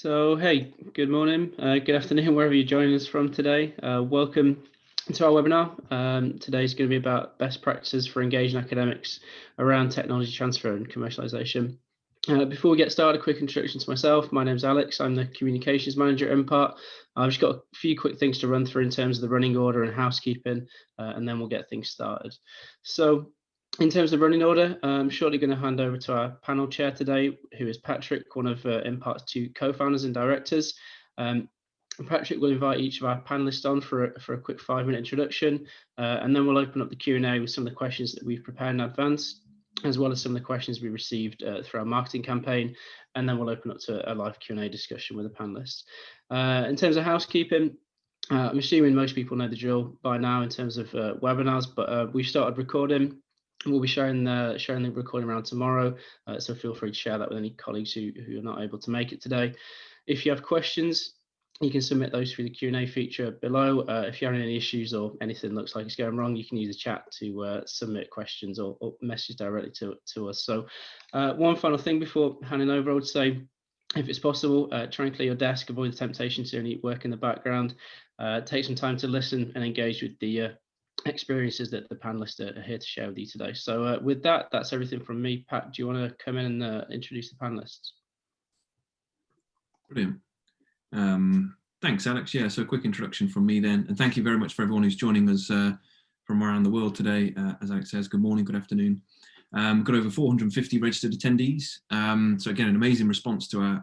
Hey, good morning, good afternoon, wherever you're joining us from today. Welcome to our webinar. Today's going to be about best practices for engaging academics around technology transfer and commercialization. Before we get started, a quick introduction to myself. My name's Alex. I'm the communications manager at Impart. I've just got a few quick things to run through in terms of the running order and housekeeping, and then we'll get things started. In terms of running order, I'm shortly going to hand over to our panel chair today, who is Patrick, one of Impart's two co-founders and directors. Patrick will invite each of our panelists on for a quick 5-minute introduction, and then we'll open up the Q&A with some of the questions that we've prepared in advance, as well as some of the questions we received through our marketing campaign, and then we'll open up to a live Q&A discussion with the panelists. In terms of housekeeping, I'm assuming most people know the drill by now in terms of webinars, but we've started recording. We'll be sharing the recording around tomorrow, so feel free to share that with any colleagues who are not able to make it today. If you have questions, you can submit those through the Q&A feature below. If you're having any issues or anything looks like it's going wrong, you can use the chat to submit questions or message directly to us. So one final thing before handing over, I would say, if it's possible, try and clear your desk, avoid the temptation to only work in the background. Take some time to listen and engage with the experiences that the panelists are here to share with you today. So with that, that's everything from me. Pat, do you want to come in and introduce the panelists? Brilliant. Thanks, Alex. Yeah, so a quick introduction from me then. And thank you very much for everyone who's joining us from around the world today. As Alex says, good morning, good afternoon. We've got over 450 registered attendees. So again, an amazing response to our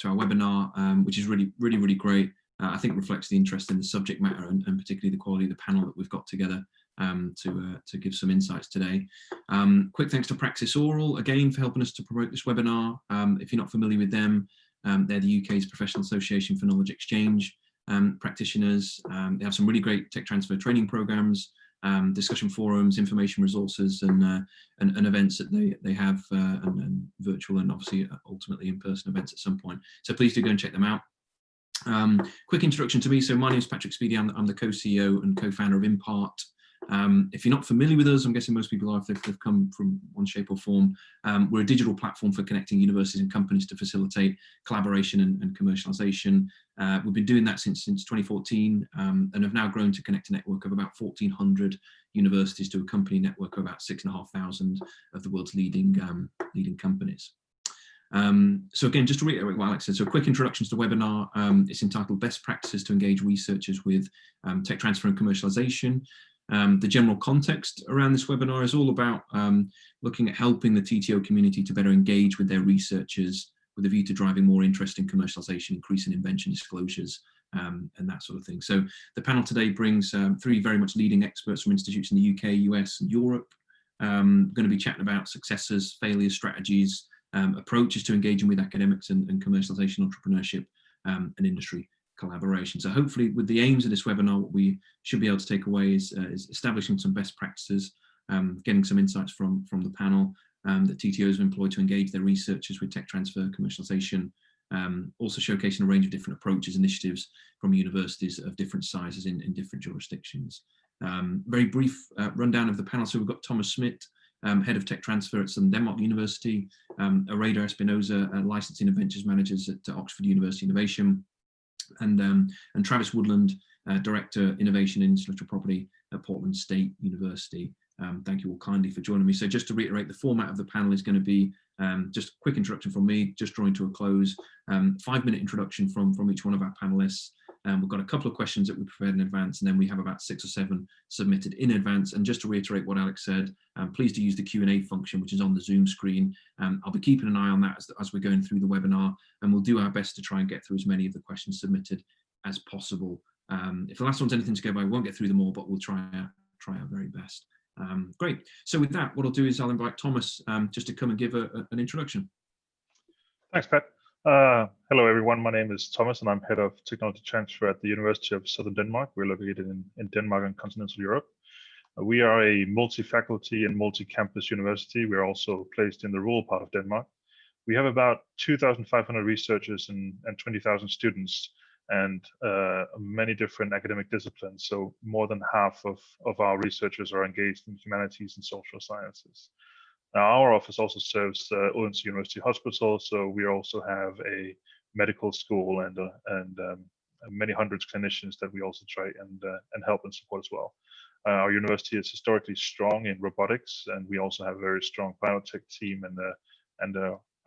webinar, which is really great. I think reflects the interest in the subject matter and particularly the quality of the panel that we've got together to give some insights today. Quick thanks to PraxisAuril again for helping us to promote this webinar. If you're not familiar with them, they're the UK's professional association for knowledge exchange practitioners. They have some really great tech transfer training programs, discussion forums, information resources, and events that they have, and virtual and obviously ultimately in-person events at some point. So please do go and check them out. Quick introduction to me. So my name is Patrick Speedy. I'm the co-CEO and co-founder of Impart. If you're not familiar with us, I'm guessing most people are if they've come from one shape or form. We're a digital platform for connecting universities and companies to facilitate collaboration and commercialization. We've been doing that since 2014 and have now grown to connect a network of about 1,400 universities to a company network of about 6,500 of the world's leading companies. So again, just to reiterate what Alex said, so a quick introduction to the webinar. It's entitled Best Practices to Engage Researchers with Tech Transfer and Commercialization. The general context around this webinar is all about looking at helping the TTO community to better engage with their researchers with a view to driving more interest in commercialization, increasing invention disclosures, and that sort of thing. So the panel today brings 3 very much leading experts from institutes in the UK, US, and Europe. Going to be chatting about successes, failures, strategies, approaches to engaging with academics and commercialization, entrepreneurship, and industry collaboration. So hopefully with the aims of this webinar, what we should be able to take away is establishing some best practices, getting some insights from the panel that TTOs have employed to engage their researchers with tech transfer, commercialization, also showcasing a range of different approaches, initiatives from universities of different sizes in different jurisdictions. Very brief rundown of the panel. So we've got Thomas Schmidt, Head of Tech Transfer at Southern Denmark University, Areda Espinosa, Licensing and Ventures Managers at Oxford University Innovation, and Travis Woodland, Director Innovation in Intellectual Property at Portland State University. Thank you all kindly for joining me. So just to reiterate, the format of the panel is going to be just a quick introduction from me, just drawing to a close, 5-minute introduction from each one of our panelists. We've got a couple of questions that we prepared in advance, and then we have about 6 or 7 submitted in advance. And just to reiterate what Alex said, please do use the Q&A function, which is on the Zoom screen. I'll be keeping an eye on that as we're going through the webinar, and we'll do our best to try and get through as many of the questions submitted as possible. If the last one's anything to go by, we won't get through them all, but we'll try our very best. Great. So with that, what I'll do is I'll invite Thomas just to come and give an introduction. Thanks, Pat. Hello, everyone. My name is Thomas, and I'm Head of Technology Transfer at the University of Southern Denmark. We're located in Denmark and continental Europe. We are a multi-faculty and multi-campus university. We're also placed in the rural part of Denmark. We have about 2,500 researchers and 20,000 students, and many different academic disciplines. So more than half of our researchers are engaged in humanities and social sciences. Now, our office also serves Odense University Hospital, so we also have a medical school and many hundreds of clinicians that we also try and help and support as well. Our university is historically strong in robotics, and we also have a very strong biotech team and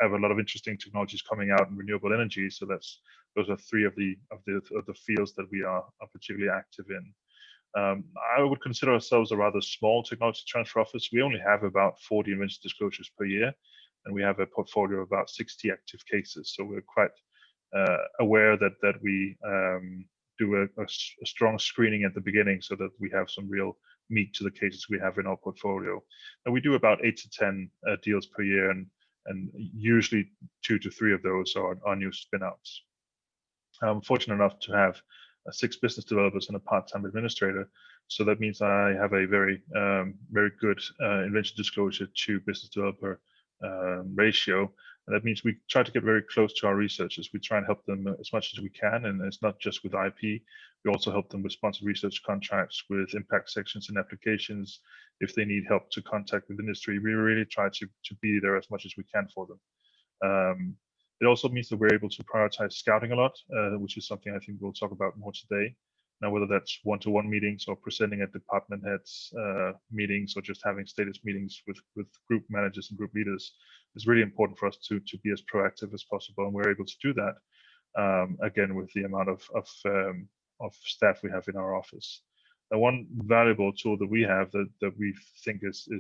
have a lot of interesting technologies coming out in renewable energy. So those are three of the fields that we are particularly active in. I would consider ourselves a rather small technology transfer office. We only have about 40 invention disclosures per year, and we have a portfolio of about 60 active cases. So we're quite aware that we do a strong screening at the beginning so that we have some real meat to the cases we have in our portfolio. And we do about 8 to 10 deals per year, and usually 2 to 3 of those are new spin-outs. I'm fortunate enough to have 6 business developers and a part-time administrator. So that means I have a very good invention disclosure to business developer ratio. And that means we try to get very close to our researchers. We try and help them as much as we can. And it's not just with IP. We also help them with sponsored research contracts, with impact sections and applications. If they need help to contact with industry, we really try to be there as much as we can for them. It also means that we're able to prioritize scouting a lot, which is something I think we'll talk about more today. Now, whether that's one-to-one meetings or presenting at department heads meetings, or just having status meetings with group managers and group leaders, is really important for us to be as proactive as possible. And we're able to do that, again, with the amount of staff we have in our office. Now, one valuable tool that we have that we think is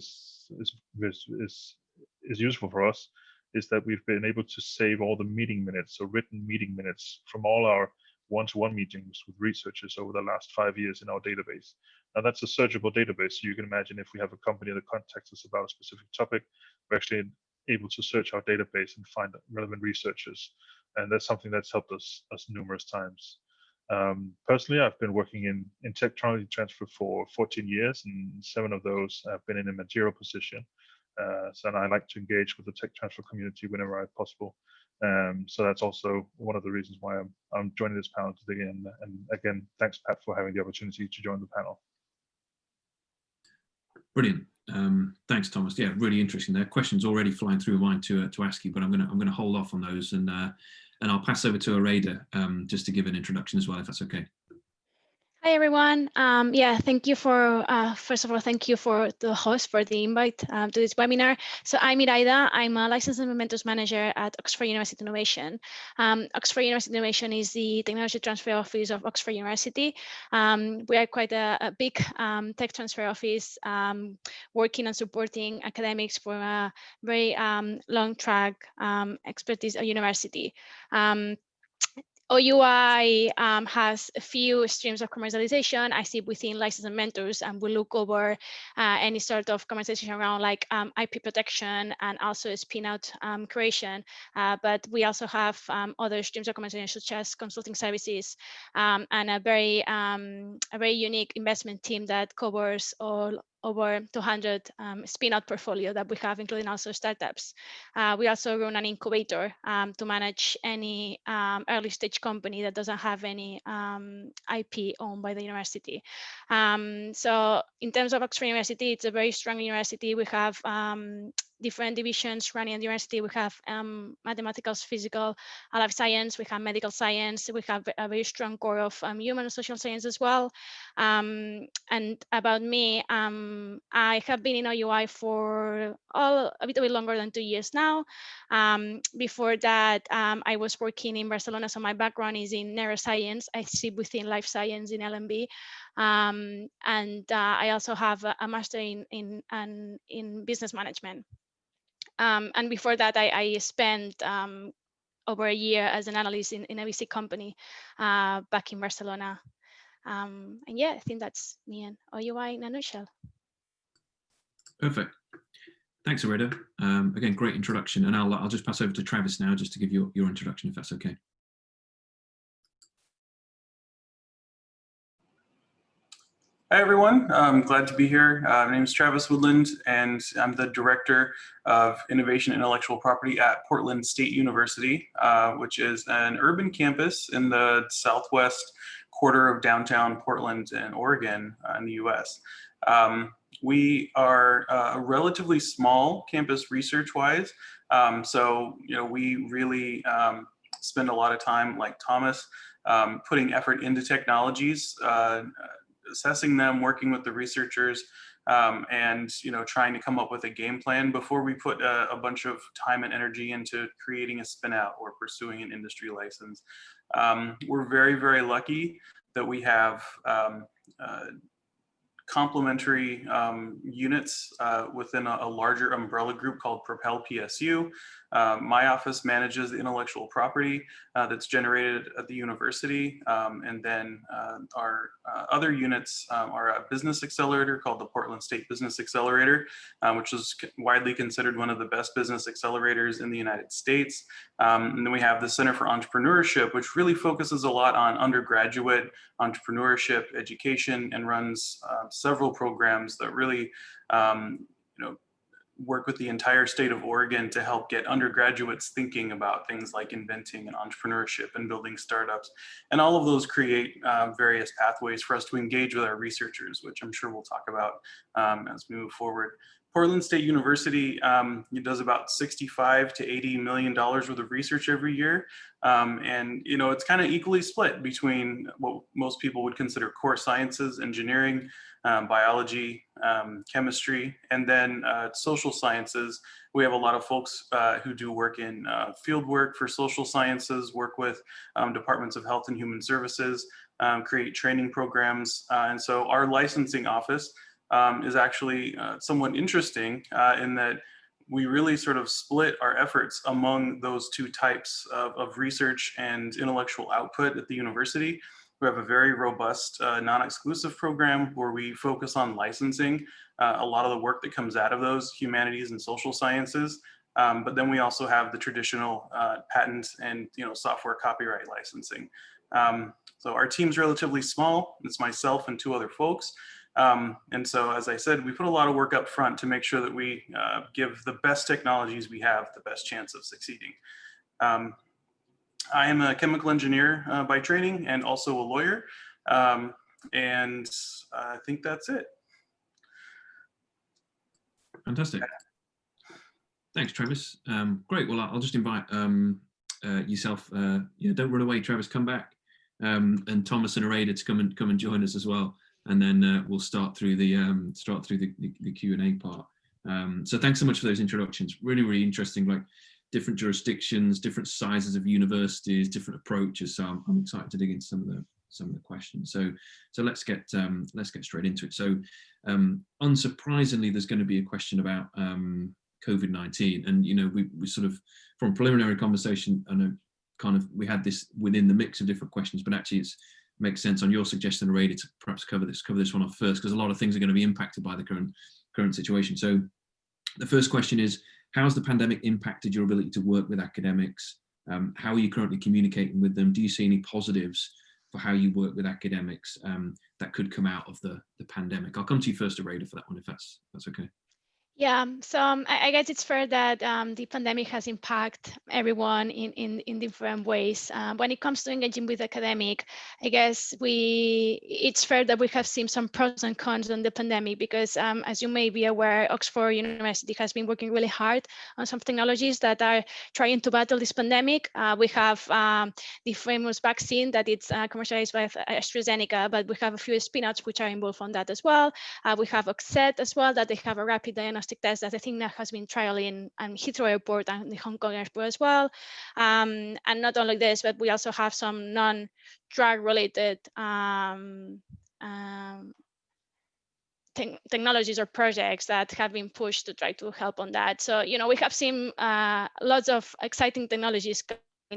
useful for us is that we've been able to save all the meeting minutes, so written meeting minutes from all our one-to-one meetings with researchers over the last 5 years in our database. Now, that's a searchable database. So you can imagine if we have a company that contacts us about a specific topic, we're actually able to search our database and find relevant researchers. And that's something that's helped us numerous times. Personally, I've been working in technology transfer for 14 years, and 7 of those have been in a managerial position. So I like to engage with the tech transfer community whenever I possible. So that's also one of the reasons why I'm joining this panel today. And again, thanks, Pat, for having the opportunity to join the panel. Brilliant. Thanks, Thomas. Yeah, really interesting. There are questions already flying through my mind to ask you, but I'm gonna hold off on those, and I'll pass over to Areda just to give an introduction as well, if that's okay. Hi, everyone. Yeah, thank you for, first of all, thank you for the host for the invite to this webinar. So I'm Iraida. I'm a licensed Mementos manager at Oxford University Innovation. Oxford University Innovation is the technology transfer office of Oxford University. We are quite a big tech transfer office, working and supporting academics for a very long track expertise at university. OUI has a few streams of commercialization. I sit within licensed mentors, and we look over any sort of commercialization around like IP protection and also spin-out creation. But we also have other streams of commercialization, such as consulting services, and a very unique investment team that covers all over 200 spin-out portfolio that we have, including also startups. We also run an incubator to manage any early stage company that doesn't have any IP owned by the university. So in terms of Oxford University, it's a very strong university. We have different divisions running at the university. We have mathematics, physical, life science. We have medical science. We have a very strong core of human and social science as well. And about me, I have been in OUI for a bit longer than 2 years now. Before that, I was working in Barcelona, so my background is in neuroscience. I sit within life science in LMB. And I also have a master in business management. And before that, I spent over a year as an analyst in a VC company back in Barcelona. And yeah, I think that's me and OUI in a nutshell. Perfect. Thanks, Areda. Again, great introduction. And I'll just pass over to Travis now, just to give your introduction, if that's okay. Hi, everyone. I'm glad to be here. My name is Travis Woodland, and I'm the Director of Innovation and Intellectual Property at Portland State University, which is an urban campus in the southwest quarter of downtown Portland in Oregon in the US. We are a relatively small campus research-wise, so we really spend a lot of time, like Thomas, putting effort into technologies, assessing them, working with the researchers, and trying to come up with a game plan before we put a bunch of time and energy into creating a spin out or pursuing an industry license. We're very, very lucky that we have complementary units within a larger umbrella group called Propel PSU. My office manages the intellectual property that's generated at the university. And then our other units are a business accelerator called the Portland State Business Accelerator, which is widely considered one of the best business accelerators in the United States. And then we have the Center for Entrepreneurship, which really focuses a lot on undergraduate entrepreneurship education and runs several programs that really work with the entire state of Oregon to help get undergraduates thinking about things like inventing and entrepreneurship and building startups. And all of those create various pathways for us to engage with our researchers, which I'm sure we'll talk about as we move forward. Portland State University it does about $65 to $80 million worth of research every year. And it's kind of equally split between what most people would consider core sciences, engineering, biology, chemistry, and then social sciences. We have a lot of folks who do work in field work for social sciences, work with departments of health and human services, create training programs. And so our licensing office is actually somewhat interesting in that we really sort of split our efforts among those two types of research and intellectual output at the university. We have a very robust non-exclusive program where we focus on licensing a lot of the work that comes out of those humanities and social sciences. But then we also have the traditional patent and software copyright licensing. So our team's relatively small. It's myself and two other folks. And so, as I said, we put a lot of work up front to make sure that we give the best technologies we have the best chance of succeeding. I am a chemical engineer by training and also a lawyer. And I think that's it. Fantastic. Thanks, Travis. Great. Well, I'll just invite yourself. Don't run away, Travis. Come back, and Thomas and Arada to come and join us as well. And then we'll start through the Q&A part. So thanks so much for those introductions. Really, really interesting. Like different jurisdictions, different sizes of universities, different approaches. So I'm excited to dig into some of the questions. So let's get straight into it. So unsurprisingly, there's going to be a question about COVID-19, and we sort of, from preliminary conversation, I know we had this within the mix of different questions, but actually it makes sense on your suggestion, Arada, to perhaps cover this one off first, because a lot of things are going to be impacted by the current situation. So the first question is, how has the pandemic impacted your ability to work with academics? How are you currently communicating with them? Do you see any positives for how you work with academics that could come out of the pandemic? I'll come to you first, Arada, for that one, if that's okay. Yeah, so I guess it's fair that the pandemic has impacted everyone in different ways. When it comes to engaging with academic, I guess it's fair that we have seen some pros and cons on the pandemic because, as you may be aware, Oxford University has been working really hard on some technologies that are trying to battle this pandemic. We have the famous vaccine that it's commercialized by AstraZeneca, but we have a few spin-outs which are involved on that as well. We have Oxet as well, that they have a rapid diagnostic test that I think that has been trialing in Heathrow Airport and the Hong Kong Airport as well. And not only this, but we also have some non-drug related technologies or projects that have been pushed to try to help on that. So, we have seen lots of exciting technologies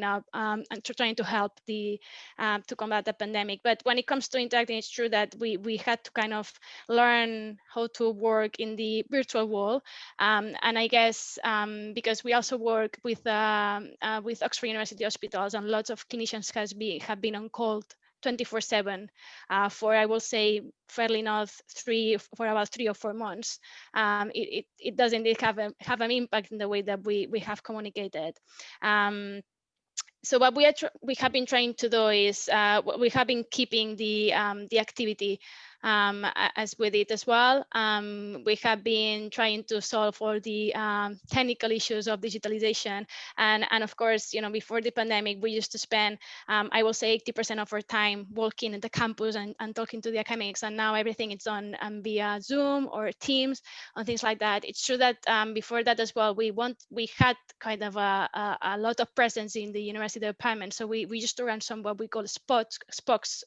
up and trying to help to combat the pandemic. But when it comes to interacting, it's true that we had to kind of learn how to work in the virtual world. And I guess because we also work with Oxford University hospitals, and lots of clinicians have been on call 24/7 for, I will say, fairly not for about 3 or 4 months. It does indeed have an impact in the way that we have communicated. So what we have been trying to do is we have been keeping the activity as we did as well. We have been trying to solve all the technical issues of digitalization. And of course, before the pandemic, we used to spend, I will say 80% of our time walking in the campus and talking to the academics. And now everything is done via Zoom or Teams and things like that. It's true that before that as well, we had kind of a lot of presence in the university department. So we used to run some what we call spokes,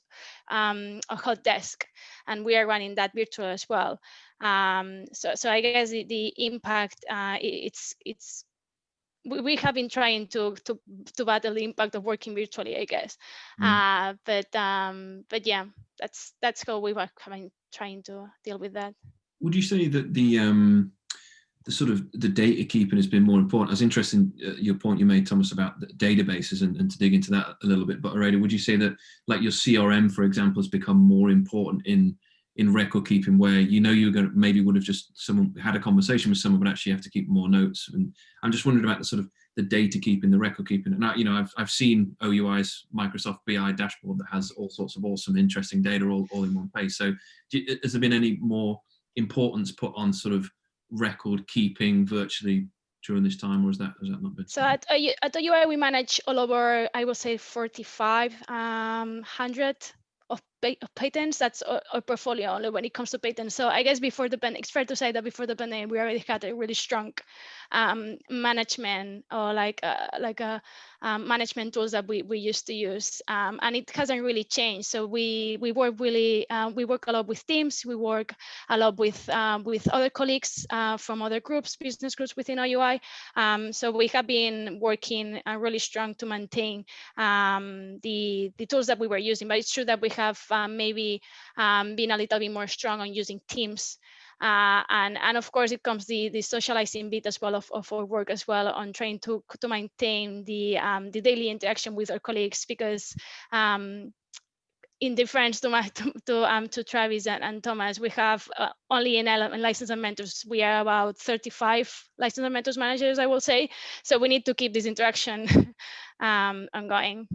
a hot desk, and we are running that virtual as well. So I guess the impact, we have been trying to battle the impact of working virtually, I guess. But yeah, that's how we were trying to deal with that. Would you say that the sort of the data keeping has been more important? I was interested in your point you made, Thomas, about the databases and to dig into that a little bit. But Aurelia, would you say that like your CRM, for example, has become more important in record keeping, where you're going to maybe would have just someone had a conversation with someone, but actually have to keep more notes? And I'm just wondering about the sort of the data keeping, the record keeping. And I've seen OUI's Microsoft BI dashboard that has all sorts of awesome, interesting data all in one place. So has there been any more importance put on sort of record keeping virtually during this time, or has that not been? So at OUI, we manage all over, I will say 4,500 of patents. That's our portfolio only when it comes to patents. So I guess before the pandemic, it's fair to say that before the pandemic, we already had a really strong management, or management tools that we used to use, and it hasn't really changed. So we work really, we work a lot with teams. We work a lot with other colleagues from other groups, business groups within OUI. So we have been working really strong to maintain the tools that we were using. But it's true that we have maybe been a little bit more strong on using Teams. And of course, it comes the socializing bit as well of our work as well, on trying to maintain the daily interaction with our colleagues, because in difference to Travis and Thomas, we have only in license and mentors, we are about 35 license and mentors managers, I will say. So we need to keep this interaction ongoing.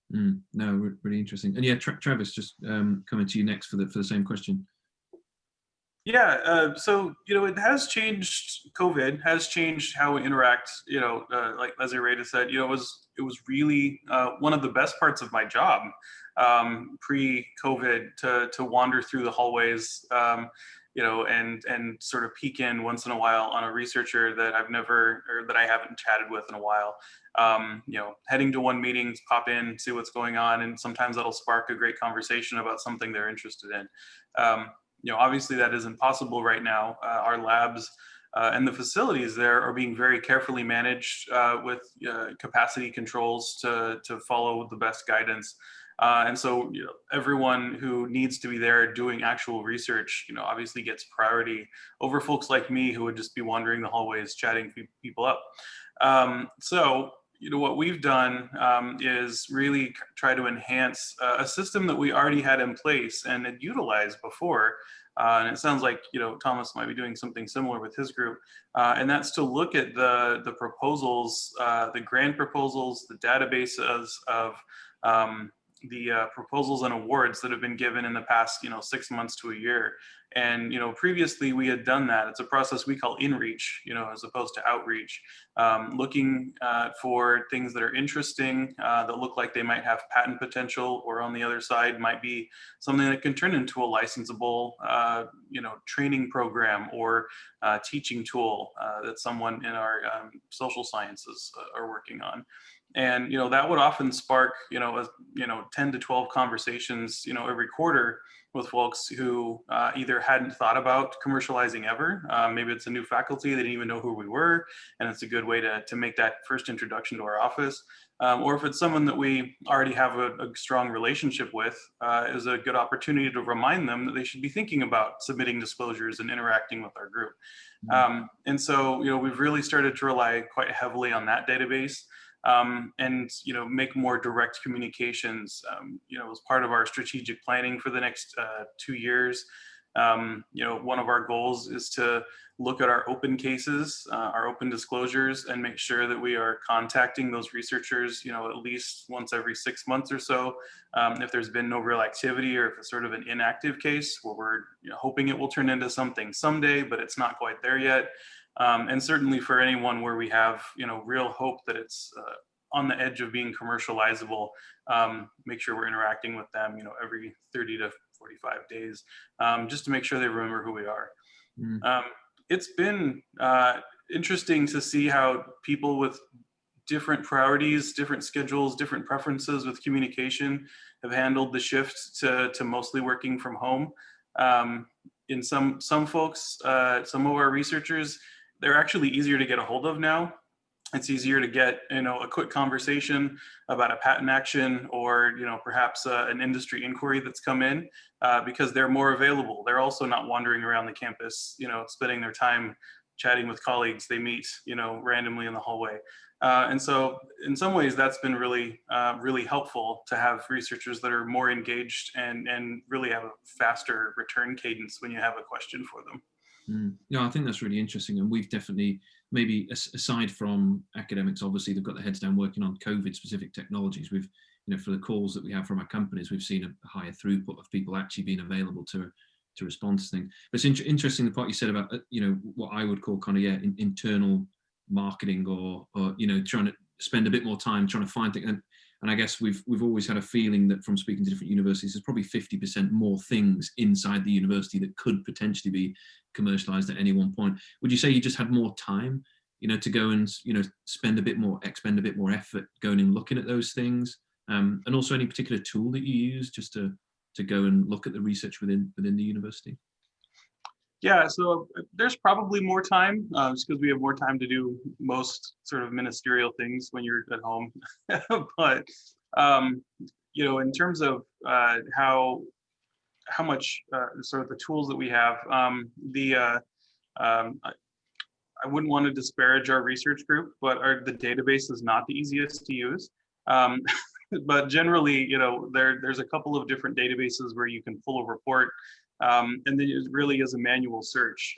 No, really interesting. And yeah, Travis, just coming to you next for the same question. Yeah, so it has changed. COVID has changed how we interact. Like as Aurelia said, it was really one of the best parts of my job pre-COVID to wander through the hallways, and sort of peek in once in a while on a researcher that I haven't chatted with in a while. Heading to one meeting, pop in, see what's going on, and sometimes that'll spark a great conversation about something they're interested in. Obviously that isn't possible right now. Our labs and the facilities there are being very carefully managed with capacity controls to follow the best guidance. And so everyone who needs to be there doing actual research, obviously gets priority over folks like me who would just be wandering the hallways chatting people up. So what we've done is really try to enhance a system that we already had in place and had utilized before. And it sounds like Thomas might be doing something similar with his group, and that's to look at the proposals, the grant proposals, the databases of the proposals and awards that have been given in the past 6 months to a year. And previously we had done that. It's a process we call inreach, as opposed to outreach, looking for things that are interesting, that look like they might have patent potential, or on the other side might be something that can turn into a licensable training program or teaching tool that someone in our social sciences are working on. And that would often spark 10 to 12 conversations every quarter with folks who either hadn't thought about commercializing ever. Maybe it's a new faculty, they didn't even know who we were, and it's a good way to make that first introduction to our office. Or if it's someone that we already have a strong relationship with, is a good opportunity to remind them that they should be thinking about submitting disclosures and interacting with our group. And so we've really started to rely quite heavily on that database. And make more direct communications, as part of our strategic planning for the next 2 years. One of our goals is to look at our open cases, our open disclosures, and make sure that we are contacting those researchers, at least once every 6 months or so. If there's been no real activity, or if it's sort of an inactive case where we're hoping it will turn into something someday, but it's not quite there yet. And certainly for anyone where we have, real hope that it's on the edge of being commercializable, make sure we're interacting with them, every 30 to 45 days, just to make sure they remember who we are. It's been interesting to see how people with different priorities, different schedules, different preferences with communication have handled the shift to mostly working from home. In some folks, some of our researchers, they're actually easier to get a hold of now. It's easier to get, a quick conversation about a patent action, or, perhaps an industry inquiry that's come in, because they're more available. They're also not wandering around the campus, spending their time chatting with colleagues they meet, randomly in the hallway. And so in some ways that's been really, really helpful to have researchers that are more engaged and really have a faster return cadence when you have a question for them. Yeah, I think that's really interesting. And we've definitely, maybe aside from academics, obviously they've got their heads down working on COVID specific technologies. We've, for the calls that we have from our companies, we've seen a higher throughput of people actually being available to respond to things. But it's interesting the part you said about, what I would call kind of, internal marketing, or trying to spend a bit more time trying to find things. And I guess we've always had a feeling that from speaking to different universities, there's probably 50% more things inside the university that could potentially be commercialized at any one point. Would you say you just had more time, to go and, expend a bit more effort going and looking at those things? And also any particular tool that you use just to go and look at the research within the university? Yeah, so there's probably more time, just because we have more time to do most sort of ministerial things when you're at home. But in terms of how much sort of the tools that we have, I wouldn't want to disparage our research group, but the database is not the easiest to use. But generally, there's a couple of different databases where you can pull a report. And then it really is a manual search.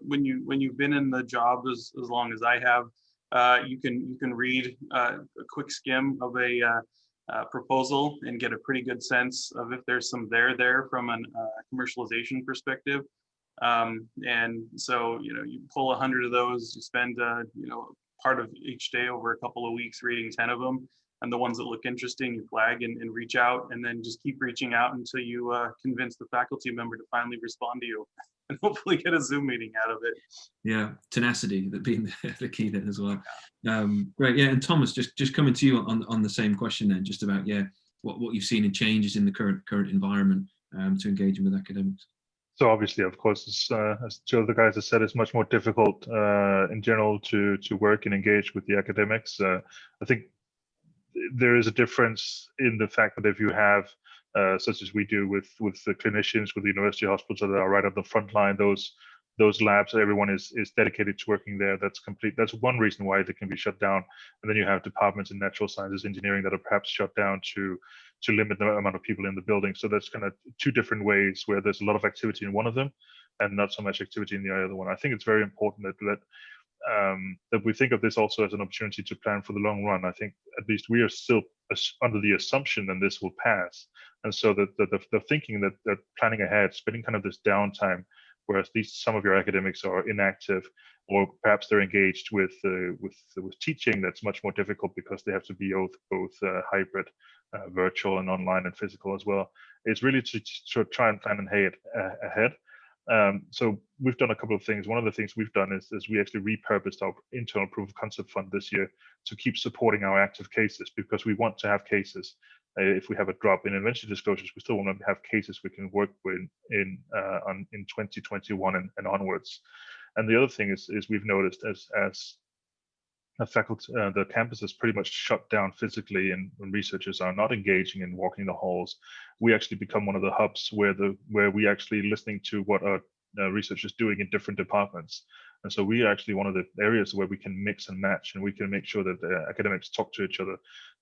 When you've been in the job as long as I have, you can read a quick skim of a proposal and get a pretty good sense of if there's some there from a commercialization perspective. And so you pull 100 of those, you spend part of each day over a couple of weeks reading 10 of them. And the ones that look interesting, you flag and reach out, and then just keep reaching out until you convince the faculty member to finally respond to you, and hopefully get a Zoom meeting out of it. Yeah, tenacity, that being the key then as well. Great, yeah. And Thomas, just coming to you on the same question then, just about what you've seen in changes in the current environment to engaging with academics. So obviously, of course, as Joe, the guys have said, it's much more difficult in general to work and engage with the academics. I think there is a difference in the fact that if you have, such as we do with the clinicians, with the university hospitals that are right on the front line, those labs, everyone is dedicated to working there. That's one reason why they can be shut down. And then you have departments in natural sciences, engineering that are perhaps shut down to limit the amount of people in the building. So that's kind of two different ways where there's a lot of activity in one of them and not so much activity in the other one. I think it's very important that we think of this also as an opportunity to plan for the long run. I think at least we are still under the assumption that this will pass. And so that the thinking that they're planning ahead, spending kind of this downtime, where at least some of your academics are inactive, or perhaps they're engaged with teaching, that's much more difficult because they have to be both hybrid, virtual and online and physical as well. It's really to try and plan ahead. So we've done a couple of things. One of the things we've done is we actually repurposed our internal proof of concept fund this year to keep supporting our active cases, because we want to have cases. If we have a drop in invention disclosures, we still want to have cases we can work with in 2021 and onwards. And the other thing is we've noticed as a faculty, the campus is pretty much shut down physically, and when researchers are not engaging and walking the halls, we actually become one of the hubs where we actually listening to what our research is doing in different departments. And so we are actually one of the areas where we can mix and match, and we can make sure that the academics talk to each other,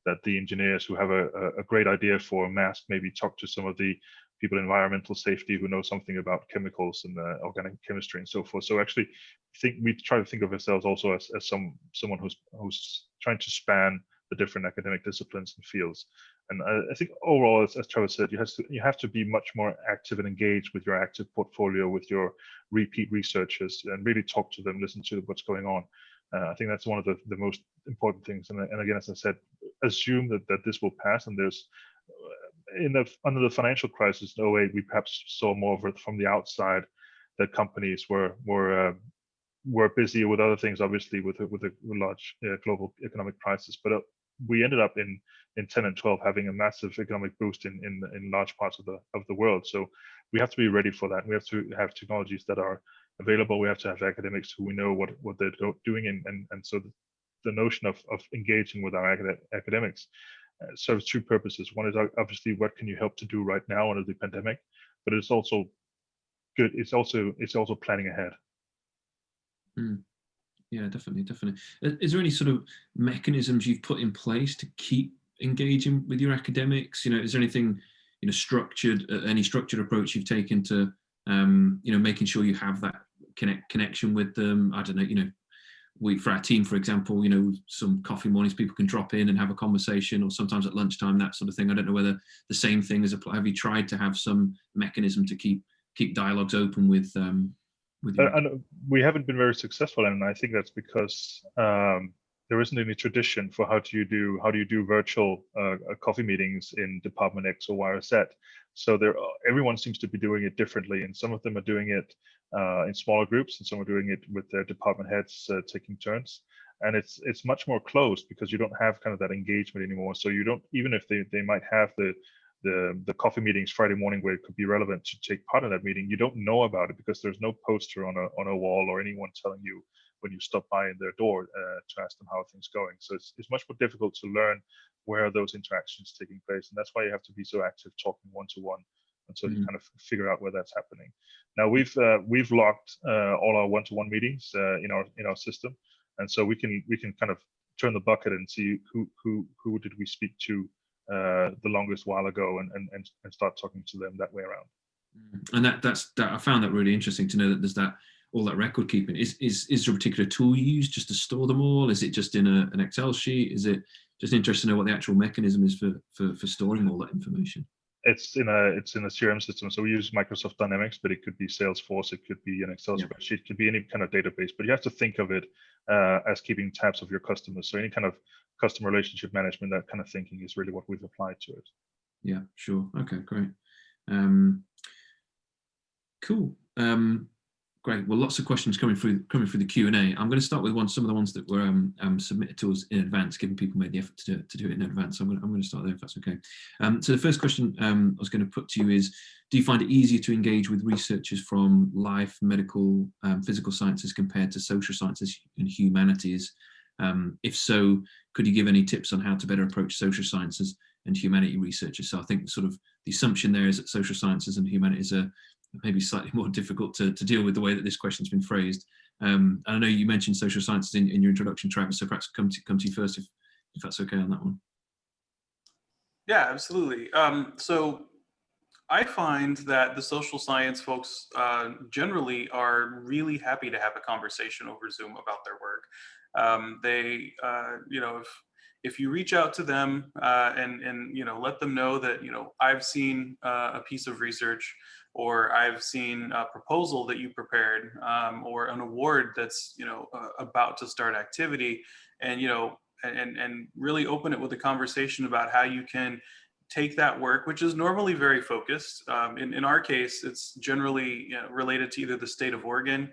that the engineers who have a great idea for a mask maybe talk to some of the people in environmental safety who know something about chemicals and organic chemistry and so forth. So actually, we try to think of ourselves also as someone who's trying to span the different academic disciplines and fields. And I think overall, as Travis said, you have to be much more active and engaged with your active portfolio, with your repeat researchers, and really talk to them, listen to what's going on. I think that's one of the most important things. And again, as I said, assume that this will pass. And there's under the financial crisis in 2008, we perhaps saw more of it from the outside, that companies were busy with other things, obviously with a large global economic crisis. But we ended up in 10 and 12 having a massive economic boost in large parts of the world. So we have to be ready for that. We have to have technologies that are available. We have to have academics who we know what they're doing, and so the notion of engaging with our academics serves two purposes. One is obviously what can you help to do right now under the pandemic, but it's also good. It's also planning ahead. Yeah, definitely. Is there any sort of mechanisms you've put in place to keep engaging with your academics? Is there anything structured, any structured approach you've taken to making sure you have that connection with them? I don't know. For our team, for example, some coffee mornings people can drop in and have a conversation, or sometimes at lunchtime, that sort of thing. I don't know whether the same thing is applied. Have you tried to have some mechanism to keep dialogues open with you? And we haven't been very successful, and I think that's because there isn't any tradition for how do you do virtual coffee meetings in Department X or Y or Z. So everyone seems to be doing it differently, and some of them are doing it in smaller groups, and some are doing it with their department heads taking turns. And it's much more closed because you don't have kind of that engagement anymore. So you don't, even if they might have the coffee meetings Friday morning where it could be relevant to take part in that meeting, you don't know about it because there's no poster on a wall or anyone telling you when you stop by in their door to ask them how things going. So it's much more difficult to learn where are those interactions taking place, and that's why you have to be so active talking one-to-one until you kind of figure out where that's happening. Now we've locked all our one-to-one meetings in our system, and so we can kind of turn the bucket and see who did we speak to the longest while ago, and start talking to them that way around. And that I found that really interesting to know that there's all that record keeping. Is there a particular tool you use just to store them all? Is it just in an Excel sheet? Is it just interesting to know what the actual mechanism is for storing all that information? It's in a CRM system. So we use Microsoft Dynamics, but it could be Salesforce, it could be an Excel spreadsheet, it could be any kind of database. But you have to think of it as keeping tabs of your customers. So any kind of customer relationship management, that kind of thinking is really what we've applied to it. Yeah, sure. Okay, great. Cool. Great. Well, lots of questions coming through the Q&A. I'm going to start with some of the ones that were submitted to us in advance, given people made the effort to do it in advance. So I'm going to start there, if that's okay. So the first question I was going to put to you is, do you find it easier to engage with researchers from life, medical, physical sciences compared to social sciences and humanities? If so, could you give any tips on how to better approach social sciences and humanity researchers? So I think sort of the assumption there is that social sciences and humanities are maybe slightly more difficult to deal with the way that this question's been phrased. And I know you mentioned social sciences in your introduction, Travis, so perhaps come to you first if that's okay on that one. Yeah, absolutely. So I find that the social science folks generally are really happy to have a conversation over Zoom about their work. If you reach out to them and let them know that I've seen a piece of research, or I've seen a proposal that you prepared, or an award that's about to start activity, and really open it with a conversation about how you can take that work, which is normally very focused. In our case, it's generally related to either the state of Oregon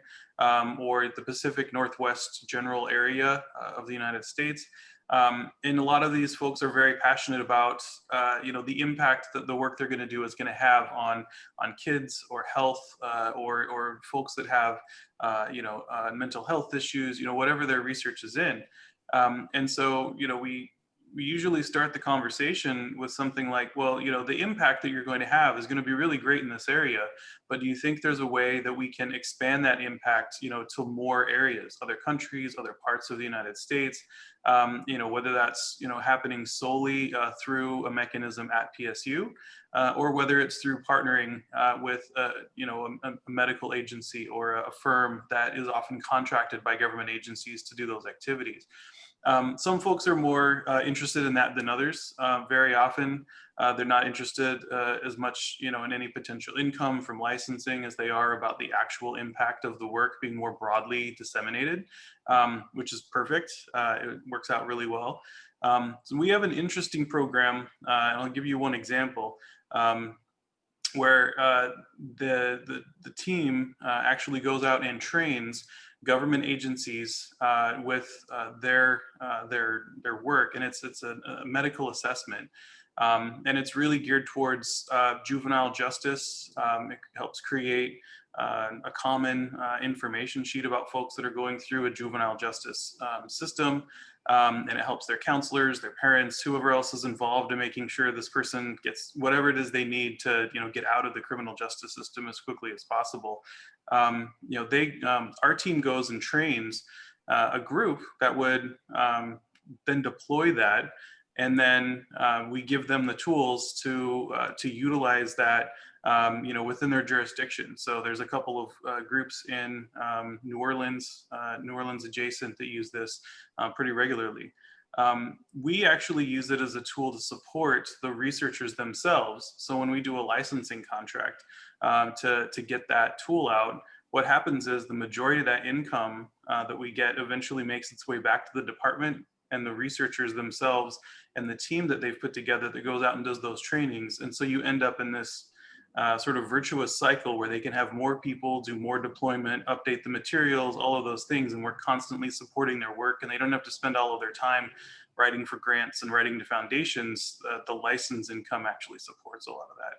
or the Pacific Northwest general area of the United States. And a lot of these folks are very passionate about, the impact that the work they're going to do is going to have on kids or health, or folks that have, mental health issues, whatever their research is in. And so, we usually start the conversation with something like, well, you know, the impact that you're going to have is going to be really great in this area, but do you think there's a way that we can expand that impact, you know, to more areas, other countries, other parts of the United States, you know, whether that's, you know, happening solely through a mechanism at PSU, or whether it's through partnering with, you know, a medical agency or a firm that is often contracted by government agencies to do those activities. Some folks are more interested in that than others. Very often, they're not interested as much, you know, in any potential income from licensing as they are about the actual impact of the work being more broadly disseminated, which is perfect. It works out really well. So we have an interesting program, and I'll give you one example. Where the team actually goes out and trains government agencies with their work, and it's a medical assessment, and it's really geared towards juvenile justice. It helps create a common information sheet about folks that are going through a juvenile justice system. And it helps their counselors, their parents, whoever else is involved in making sure this person gets whatever it is they need to, you know, get out of the criminal justice system as quickly as possible. You know, our team goes and trains a group that would then deploy that, and then we give them the tools to utilize that, you know, within their jurisdiction. So there's a couple of groups in New Orleans adjacent that use this pretty regularly. We actually use it as a tool to support the researchers themselves. So when we do a licensing contract to get that tool out, what happens is the majority of that income that we get eventually makes its way back to the department and the researchers themselves and the team that they've put together that goes out and does those trainings. And so you end up in this sort of virtuous cycle where they can have more people do more deployment, update the materials, all of those things, and we're constantly supporting their work, and they don't have to spend all of their time writing for grants and writing to foundations. The license income actually supports a lot of that.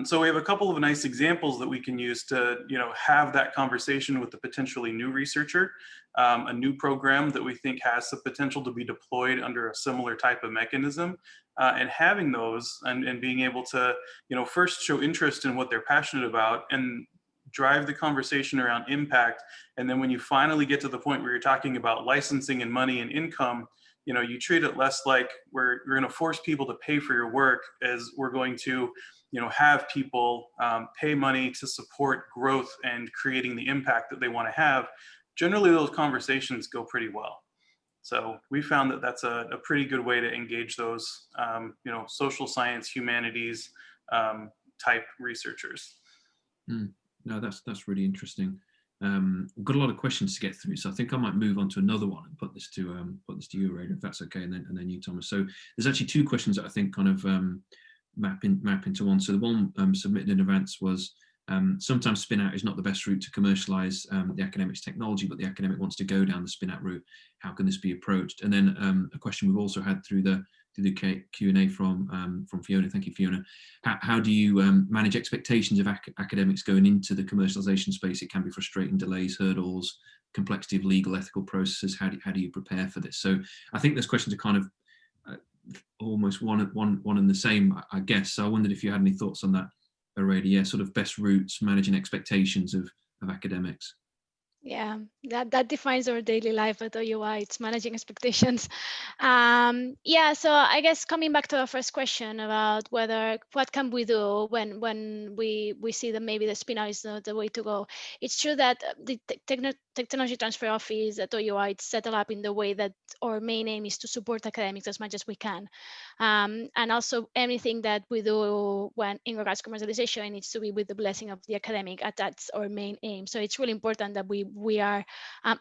So we have a couple of nice examples that we can use to, you know, have that conversation with the potentially new researcher, a new program that we think has the potential to be deployed under a similar type of mechanism, and having those and being able to, you know, first show interest in what they're passionate about and drive the conversation around impact. And then when you finally get to the point where you're talking about licensing and money and income, you know, you treat it less like we're going to force people to pay for your work as we're going to, you know, have people pay money to support growth and creating the impact that they want to have. Generally, those conversations go pretty well. So we found that that's a pretty good way to engage those, you know, social science, humanities type researchers. No, that's really interesting. We've got a lot of questions to get through, so I think I might move on to another one and put this to you, Aurelia, if that's okay, and then you, Thomas. So there's actually two questions that I think kind of map into one. So the one submitted in advance was, sometimes spin out is not the best route to commercialize the academic's technology, but the academic wants to go down the spin out route. How can this be approached? And then a question we've also had through the Q&A from Fiona. Thank you, Fiona. How do you manage expectations of academics going into the commercialization space? It can be frustrating, delays, hurdles, complexity of legal, ethical processes. How do you prepare for this? So I think those questions are kind of almost one and the same, I guess. So I wondered if you had any thoughts on that, Aurelia. Yeah, sort of best routes, managing expectations of academics. Yeah, that defines our daily life at OUI. It's managing expectations. Yeah, so I guess coming back to our first question about what can we do when we see that maybe the spin out is not the way to go. It's true that the technology transfer office at OUI is set up in the way that our main aim is to support academics as much as we can. And also anything that we do when in regards to commercialization needs to be with the blessing of the academic. That's our main aim. So it's really important that we are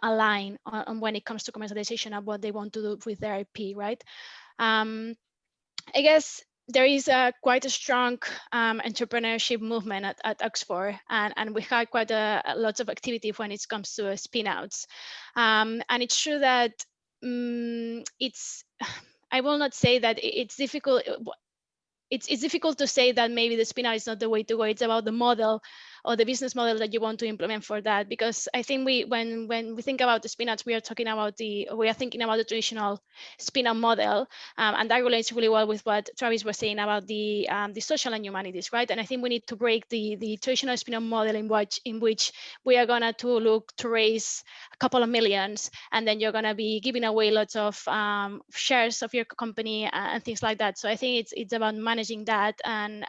aligned on when it comes to commercialization of what they want to do with their IP, right? I guess there is quite a strong entrepreneurship movement at Oxford, and we had quite a lots of activity when it comes to spin-outs. And it's true that I will not say that it's difficult. It's difficult to say that maybe the spin-out is not the way to go. It's about the model or the business model that you want to implement for that. Because I think when we think about the spin-outs, we are thinking about the traditional spin-out model, and that relates really well with what Travis was saying about the social and humanities, right? And I think we need to break the traditional spin-out model in which we are gonna to look to raise a couple of millions, and then you're gonna be giving away lots of shares of your company and things like that. So I think it's about managing that, and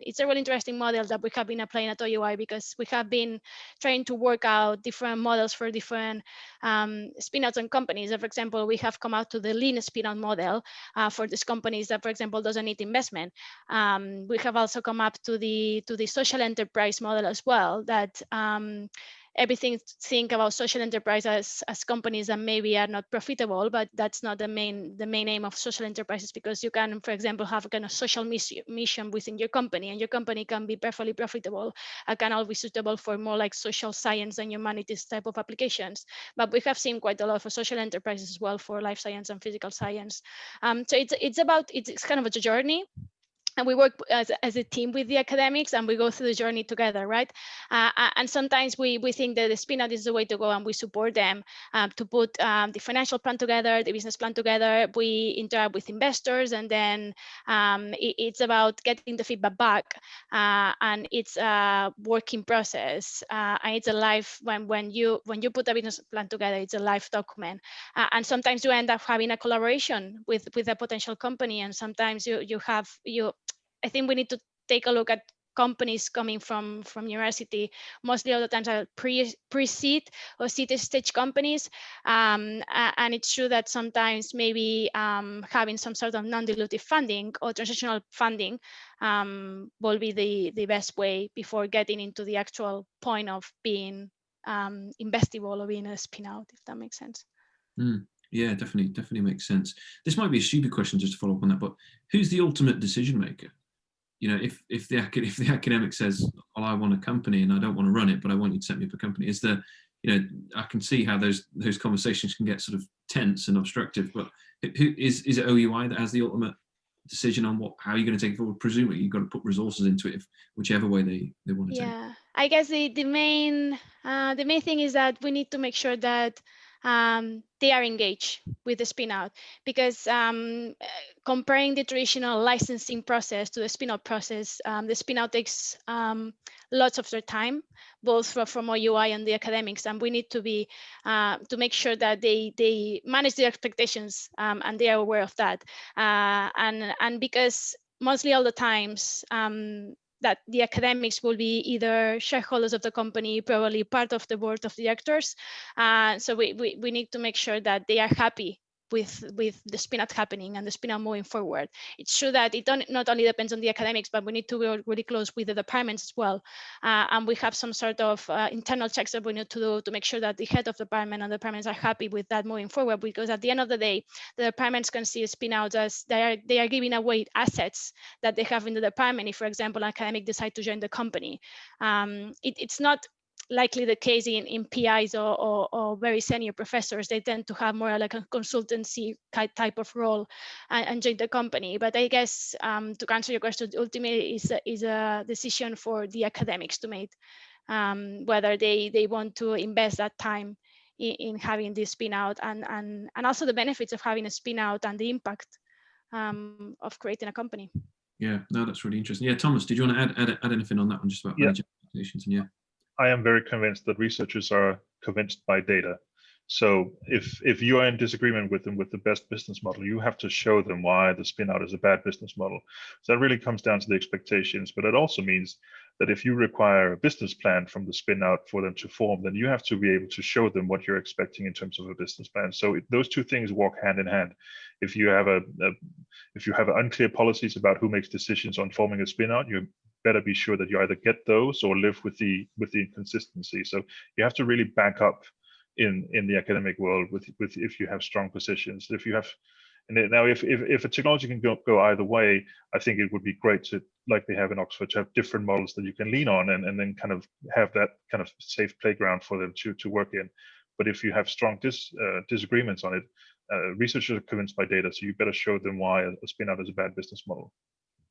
it's a really interesting model that we have been applying at OUI, because we have been trying to work out different models for different spin-outs and companies. So for example, we have come out to the lean spin-out model for these companies that, for example, doesn't need investment. We have also come up to the social enterprise model as well, that everything think about social enterprise as companies that maybe are not profitable, but that's not the main aim of social enterprises, because you can, for example, have a kind of social mission within your company, and your company can be perfectly profitable and can all be suitable for more like social science and humanities type of applications. But we have seen quite a lot for social enterprises as well, for life science and physical science. So it's kind of a journey. And we work as a team with the academics, and we go through the journey together, right? And sometimes we think that the spin-out is the way to go, and we support them to put the financial plan together, the business plan together. We interact with investors, and then it's about getting the feedback back, and it's a working process. And it's a live, when you put a business plan together, it's a live document. And sometimes you end up having a collaboration with a potential company, and sometimes I think we need to take a look at companies coming from university. Mostly all the times are pre-seed or seed stage companies, and it's true that sometimes maybe having some sort of non-dilutive funding or transitional funding will be the best way before getting into the actual point of being investable or being a spin-out, if that makes sense. Yeah, definitely makes sense. This might be a stupid question just to follow up on that, but who's the ultimate decision maker? You know, if the academic says, "Well, I want a company and I don't want to run it, but I want you to set me up a company," I can see how those conversations can get sort of tense and obstructive. But who is it? OUI that has the ultimate decision on how you're going to take it forward? Presumably, you've got to put resources into it, whichever way they want to take. Yeah, I guess the main thing is that we need to make sure that they are engaged with the spin-out, because comparing the traditional licensing process to the spin-out process, the spin-out takes lots of their time, both from OUI and the academics, and we need to be to make sure that they manage their expectations and they are aware of that, and because mostly all the times that the academics will be either shareholders of the company, probably part of the board of directors. So we need to make sure that they are happy with the spin-out happening and the spin-out moving forward. It's true that it not only depends on the academics, but we need to work really close with the departments as well. And we have some sort of internal checks that we need to do to make sure that the head of the department and the departments are happy with that moving forward, because at the end of the day, the departments can see a spin-out as they are giving away assets that they have in the department. If, for example, an academic decide to join the company, it's not likely the case in PIs or very senior professors. They tend to have more like a consultancy type of role and join the company. But I guess to answer your question, ultimately is a decision for the academics to make, whether they want to invest that time in having this spin out, and also the benefits of having a spin out and the impact of creating a company. Yeah, no, that's really interesting. Yeah, Thomas, did you want to add anything on that one, just about managing applications? And I am very convinced that researchers are convinced by data. So if you are in disagreement with them with the best business model, you have to show them why the spin out is a bad business model. So that really comes down to the expectations, but it also means that if you require a business plan from the spin out for them to form, then you have to be able to show them what you're expecting in terms of a business plan. So those two things walk hand in hand. If you have unclear policies about who makes decisions on forming a spin out, you better be sure that you either get those or live with the inconsistency. So you have to really back up in the academic world with if you have strong positions. If you have, and now if a technology can go either way, I think it would be great to, like they have in Oxford, to have different models that you can lean on and then kind of have that kind of safe playground for them to work in. But if you have strong disagreements on it, researchers are convinced by data, so you better show them why a spin out is a bad business model.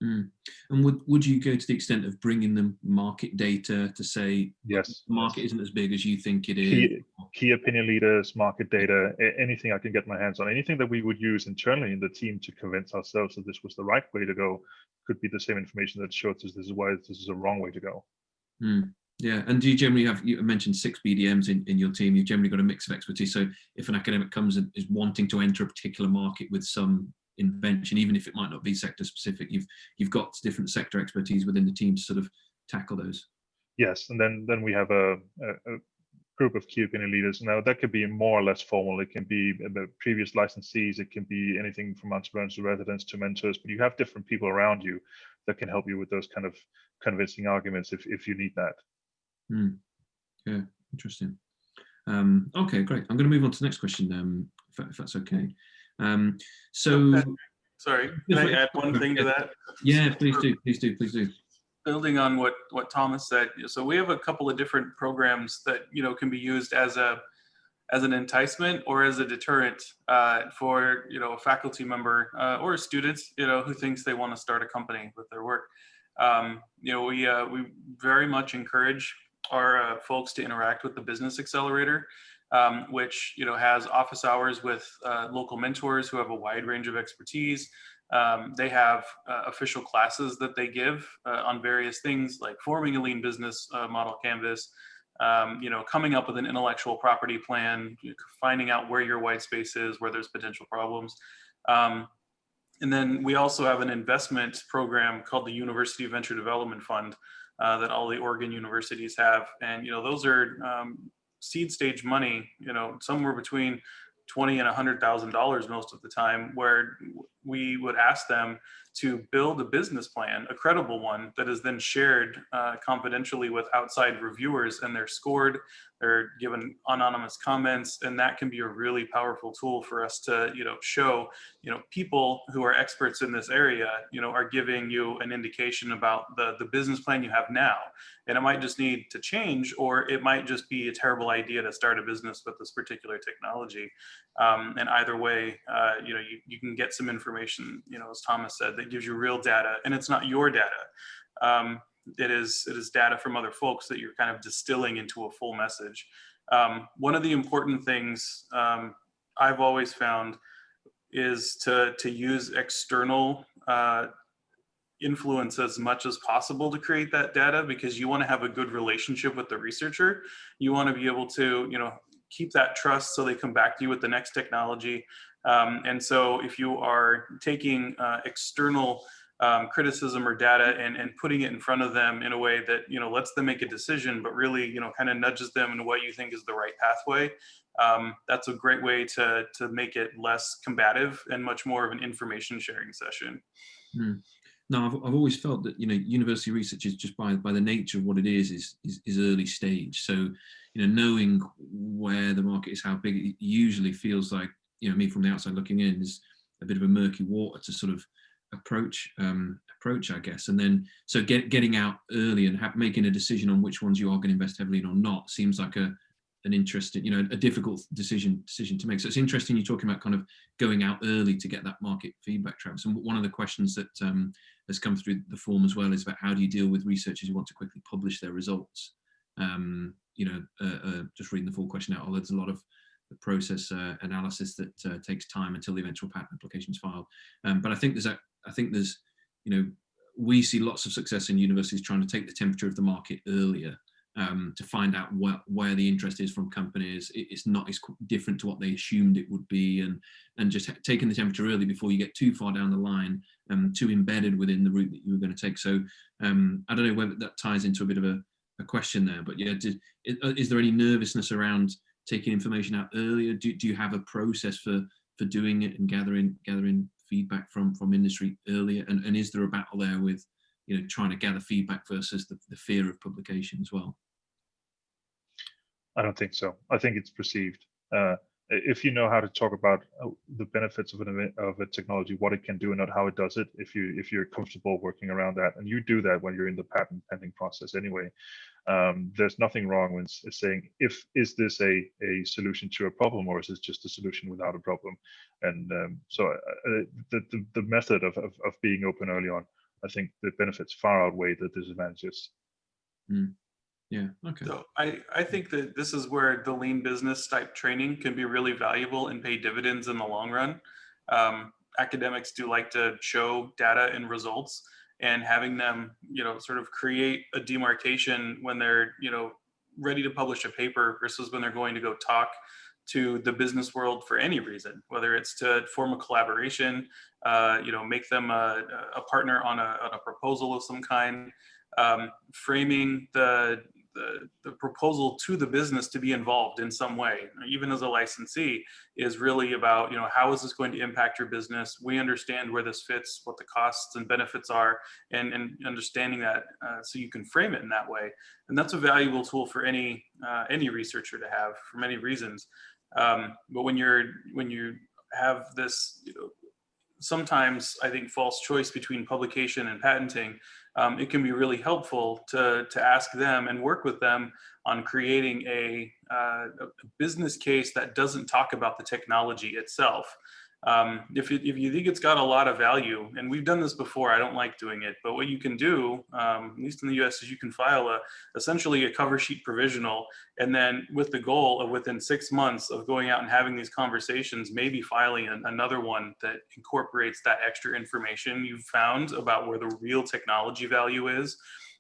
Mm. And would you go to the extent of bringing them market data to say, Yes, the market isn't as big as you think it is? Key opinion leaders, market data, anything I can get my hands on, anything that we would use internally in the team to convince ourselves that this was the right way to go, could be the same information that shows us this is why this is a wrong way to go. Yeah, and do you generally have, you mentioned 6 BDMs in your team, you've generally got a mix of expertise. So if an academic comes and is wanting to enter a particular market with some invention, even if it might not be sector specific, you've got different sector expertise within the team to sort of tackle those. Yes, and then we have a group of key opinion leaders. Now that could be more or less formal. It can be about previous licensees. It can be anything from entrepreneurs to residents to mentors. But you have different people around you that can help you with those kind of convincing arguments if you need that. Yeah, interesting. Okay, great. I'm going to move on to the next question, if that's okay. Sorry, can I add one thing to that? Yeah, please do. Building on what Thomas said, so we have a couple of different programs that can be used as an enticement or as a deterrent for a faculty member or students who thinks they want to start a company with their work. We very much encourage our folks to interact with the Business Accelerator, which has office hours with local mentors who have a wide range of expertise. They have official classes that they give on various things like forming a lean business model canvas, coming up with an intellectual property plan, finding out where your white space is, where there's potential problems. And then we also have an investment program called the University Venture Development Fund that all the Oregon universities have. And, those are seed stage money, somewhere between $20,000 and $100,000 most of the time, where we would ask them to build a business plan, a credible one that is then shared confidentially with outside reviewers, and they're scored, they're given anonymous comments, and that can be a really powerful tool for us to, show, people who are experts in this area, are giving you an indication about the business plan you have now. And it might just need to change, or it might just be a terrible idea to start a business with this particular technology. And either way, you can get some information, as Thomas said, that gives you real data, and it's not your data. It is data from other folks that you're kind of distilling into a full message. One of the important things I've always found is to use external influence as much as possible to create that data, because you want to have a good relationship with the researcher. You want to be able to, keep that trust so they come back to you with the next technology. And so if you are taking external criticism or data and putting it in front of them in a way that, lets them make a decision, but really, kind of nudges them in what you think is the right pathway, that's a great way to make it less combative and much more of an information sharing session. No, I've always felt that university research is just by the nature of what it is early stage. So knowing where the market is, how big it usually feels like, me from the outside looking in, is a bit of a murky water to sort of approach, I guess. And then so getting out early and making a decision on which ones you are going to invest heavily in or not seems like an interesting, a difficult decision to make. So it's interesting you're talking about kind of going out early to get that market feedback, Travis. And one of the questions that has come through the form as well is about how do you deal with researchers who want to quickly publish their results? Just reading the full question out, there's a lot of the process analysis that takes time until the eventual patent application is filed. But I think there's we see lots of success in universities trying to take the temperature of the market earlier. To find out where the interest is from companies. It's different to what they assumed it would be, and just taking the temperature early before you get too far down the line, too embedded within the route that you were going to take. So I don't know whether that ties into a bit of a question there, but yeah, is there any nervousness around taking information out earlier? Do you have a process for doing it and gathering feedback from industry earlier? And is there a battle there with trying to gather feedback versus the fear of publication as well? I don't think so. I think it's perceived. If you know how to talk about the benefits of a technology, what it can do and not how it does it, if you're comfortable working around that, and you do that when you're in the patent pending process anyway, there's nothing wrong with saying, is this a solution to a problem, or is this just a solution without a problem? And so the method of being open early on, I think the benefits far outweigh the disadvantages. Yeah, okay. So I think that this is where the lean business type training can be really valuable and pay dividends in the long run. Academics do like to show data and results, and having them, sort of create a demarcation when they're, ready to publish a paper versus when they're going to go talk to the business world for any reason, whether it's to form a collaboration, make them a partner on a proposal of some kind, framing the proposal to the business to be involved in some way, even as a licensee, is really about, how is this going to impact your business? We understand where this fits, what the costs and benefits are, and understanding that, so you can frame it in that way. And that's a valuable tool for any researcher to have for many reasons. But when you have this, sometimes I think false choice between publication and patenting, it can be really helpful to ask them and work with them on creating a business case that doesn't talk about the technology itself. If you think it's got a lot of value, and we've done this before, I don't like doing it, but what you can do, at least in the US, is you can file essentially a cover sheet provisional, and then with the goal of within 6 months of going out and having these conversations, maybe filing another one that incorporates that extra information you've found about where the real technology value is,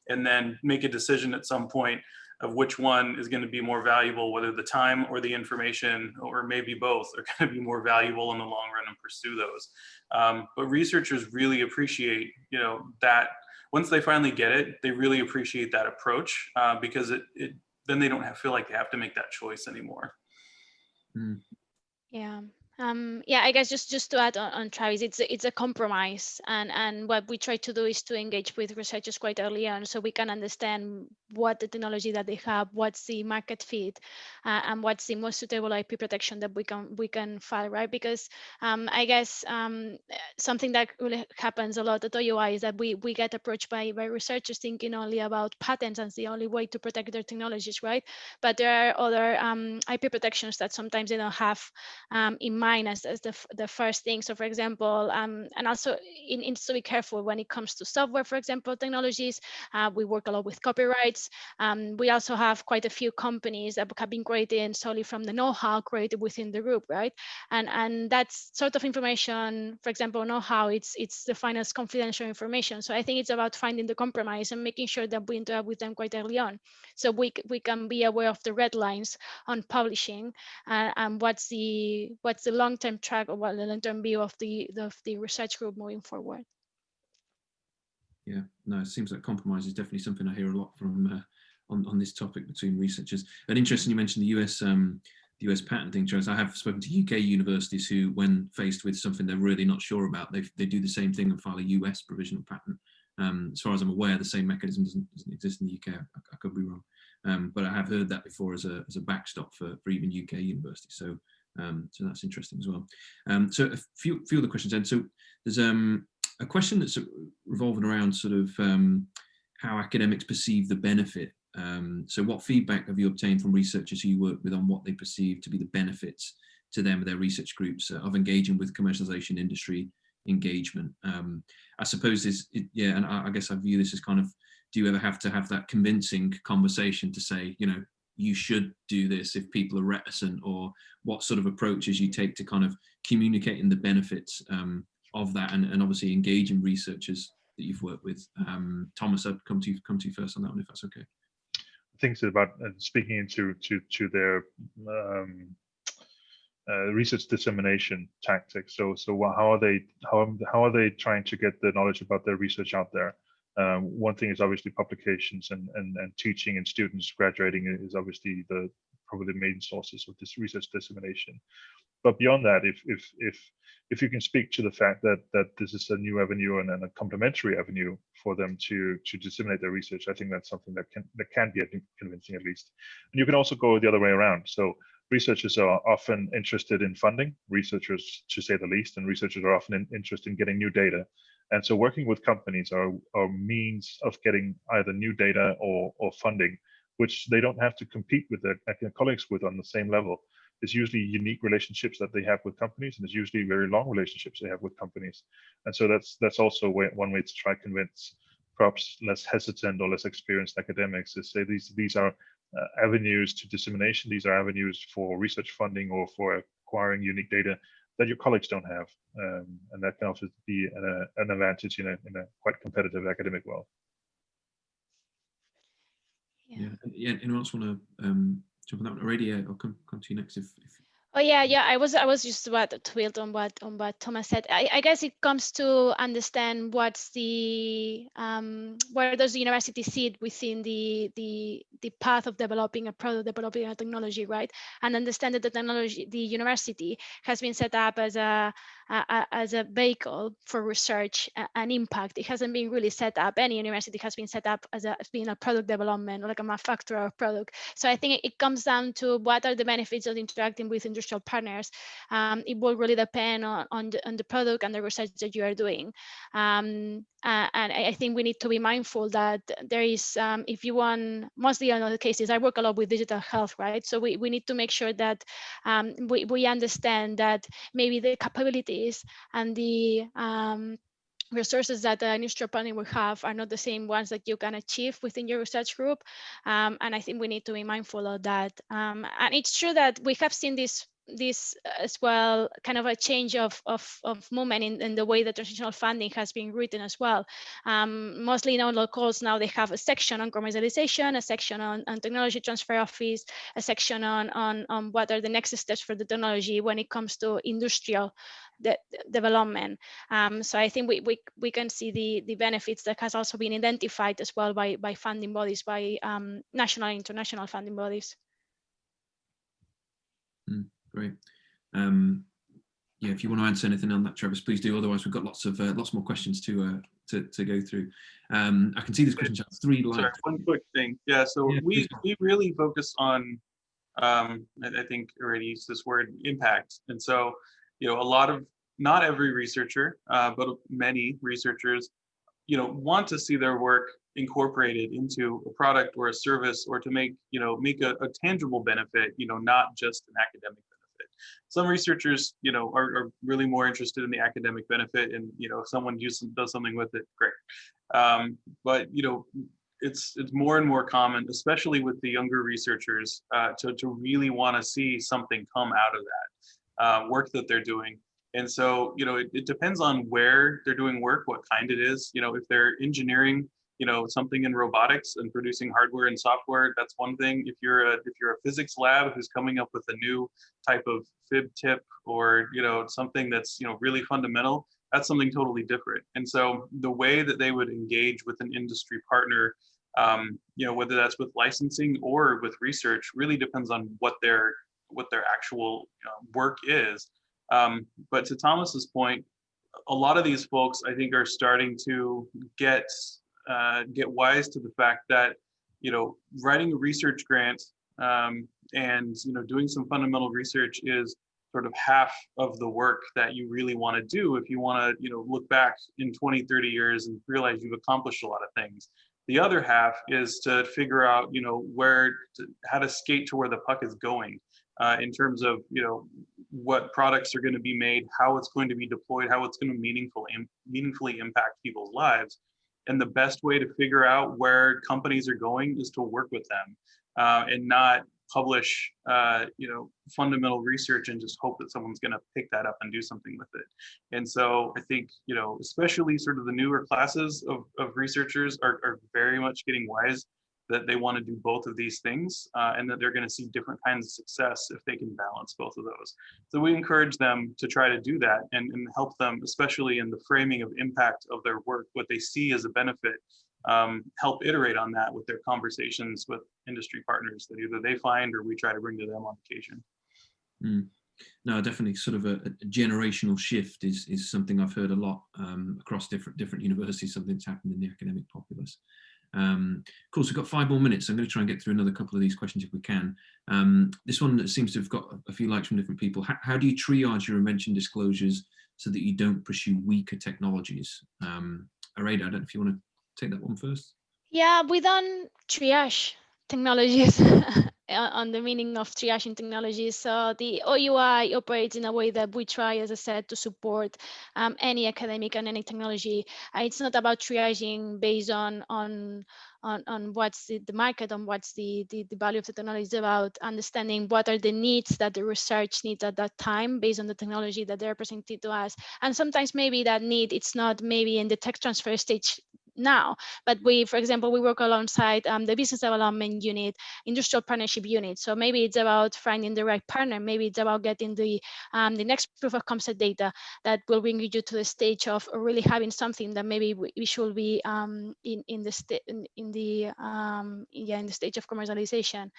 and then make a decision at some point of which one is going to be more valuable, whether the time or the information, or maybe both, are going to be more valuable in the long run, and pursue those. But researchers really appreciate, that once they finally get it, they really appreciate that approach, because then they don't feel like they have to make that choice anymore. Yeah. I guess just to add on Travis, it's a compromise, and what we try to do is to engage with researchers quite early on, so we can understand what the technology that they have, what's the market fit, and what's the most suitable IP protection that we can file, right? Because I guess something that really happens a lot at OUI is that we get approached by researchers thinking only about patents as the only way to protect their technologies, right? But there are other IP protections that sometimes they don't have in mind as the first thing. So for example, and also it needs to be careful when it comes to software, for example, technologies. We work a lot with copyrights. We also have quite a few companies that have been created solely from the know-how created within the group, right? And that's sort of information, for example, know-how, it's defined as confidential information. So I think it's about finding the compromise and making sure that we interact with them quite early on, so we can be aware of the red lines on publishing, and what's the long-term track, or what the long-term view of the research group moving forward. Yeah, no, it seems like compromise is definitely something I hear a lot from on this topic between researchers. And interesting, you mentioned the US patenting, Charles. I have spoken to UK universities who, when faced with something they're really not sure about, they do the same thing and file a US provisional patent. As far as I'm aware, the same mechanism doesn't exist in the UK. I could be wrong, but I have heard that before as a backstop for even UK universities. So that's interesting as well. So a few other questions then. So there's a question that's revolving around sort of how academics perceive the benefit. So what feedback have you obtained from researchers who you work with on what they perceive to be the benefits to them or their research groups of engaging with commercialization industry engagement? I suppose and I guess I view this as kind of, do you ever have to have that convincing conversation to say, you should do this if people are reticent, or what sort of approaches you take to kind of communicating the benefits of that, and obviously engaging researchers that you've worked with? Thomas, I'd come to you first on that one, if that's okay. I think it's about speaking into their research dissemination tactics. So how are they trying to get the knowledge about their research out there? One thing is obviously publications and teaching, and students graduating is obviously probably the main sources of this research dissemination. But beyond that, if you can speak to the fact that this is a new avenue and a complementary avenue for them to disseminate their research, I think that's something that can be convincing, at least. And you can also go the other way around. So researchers are often interested in funding, researchers to say the least, and researchers are often interested in getting new data. And so working with companies are means of getting either new data or funding, which they don't have to compete with their colleagues with on the same level. It's usually unique relationships that they have with companies, and it's usually very long relationships they have with companies. And so that's also one way to try to convince perhaps less hesitant or less experienced academics is say these are avenues to dissemination. These are avenues for research funding or for acquiring unique data that your colleagues don't have, and that can also be an advantage in a quite competitive academic world. Yeah. Anyone else want to jump on that one already? I'll come to you next if Oh yeah. I was just about to build on what Thomas said. I guess it comes to understand what's the where does the university sit within the path of developing a product, developing a technology, right? And understand that the university has been set up as a vehicle for research and impact. It hasn't been really set up. Any university has been set up as being a product development or like a manufacturer of product. So I think it comes down to what are the benefits of interacting with industrial partners. It will really depend on the product and the research that you are doing. And I think we need to be mindful that there is, if you want, mostly in other cases, I work a lot with digital health, right? So we need to make sure that we understand that maybe the capabilities and the resources that an industrial partner will have are not the same ones that you can achieve within your research group. And I think we need to be mindful of that. And it's true that we have seen this as well, kind of a change of movement in the way that transitional funding has been written as well. Mostly in all calls now they have a section on commercialization, a section on technology transfer office, a section on what are the next steps for the technology when it comes to industrial development. So I think we can see the benefits that has also been identified as well by funding bodies, by national and international funding bodies. Great. Yeah, if you want to answer anything on that, Travis, please do. Otherwise, we've got lots more questions to go through. I can see this question has 3 likes. Sorry, one quick thing. Yeah, so yeah, we really focus on, I think I already used this word, impact. And so, not every researcher, but many researchers, want to see their work incorporated into a product or a service, or to make a tangible benefit, not just an academic benefit. Some researchers, are really more interested in the academic benefit, and if someone does something with it, great. But it's more and more common, especially with the younger researchers, to really want to see something come out of that work that they're doing. And so, it depends on where they're doing work, what kind it is. If they're engineering, something in robotics and producing hardware and software, that's one thing. If you're a physics lab who's coming up with a new type of fib tip, or something that's really fundamental, that's something totally different. And so the way that they would engage with an industry partner, whether that's with licensing or with research, really depends on what their actual work is. But to Thomas's point, a lot of these folks, I think, are starting to get wise to the fact that writing a research grant and doing some fundamental research is sort of half of the work that you really want to do if you want to look back in 20-30 years and realize you've accomplished a lot of things. The other half is to figure out how to skate to where the puck is going, in terms of what products are going to be made, how it's going to be deployed, how it's going to meaningfully impact people's lives. And the best way to figure out where companies are going is to work with them, and not publish fundamental research and just hope that someone's going to pick that up and do something with it. And so I think especially sort of the newer classes of researchers are very much getting wise that they want to do both of these things, and that they're going to see different kinds of success if they can balance both of those. So we encourage them to try to do that and help them, especially in the framing of impact of their work, what they see as a benefit, help iterate on that with their conversations with industry partners that either they find or we try to bring to them on occasion. No, definitely sort of a generational shift is something I've heard a lot across different universities, something that's happened in the academic populace. Of course, we've got 5 more minutes. So I'm going to try and get through another couple of these questions if we can. This one seems to have got a few likes from different people. How do you triage your invention disclosures so that you don't pursue weaker technologies? Araida, I don't know if you want to take that one first. Yeah, we don't triage technologies. on the meaning of triaging technologies. So the OUI operates in a way that we try, as I said, to support any academic and any technology. It's not about triaging based on what's the market, on what's the value of the technology. It's about understanding what are the needs that the research needs at that time based on the technology that they're presenting to us. And sometimes maybe that need, it's not maybe in the tech transfer stage now, but we, for example, we work alongside the business development unit, industrial partnership unit. So maybe it's about finding the right partner. Maybe it's about getting the next proof of concept data that will bring you to the stage of really having something that maybe we should be in the stage of commercialization.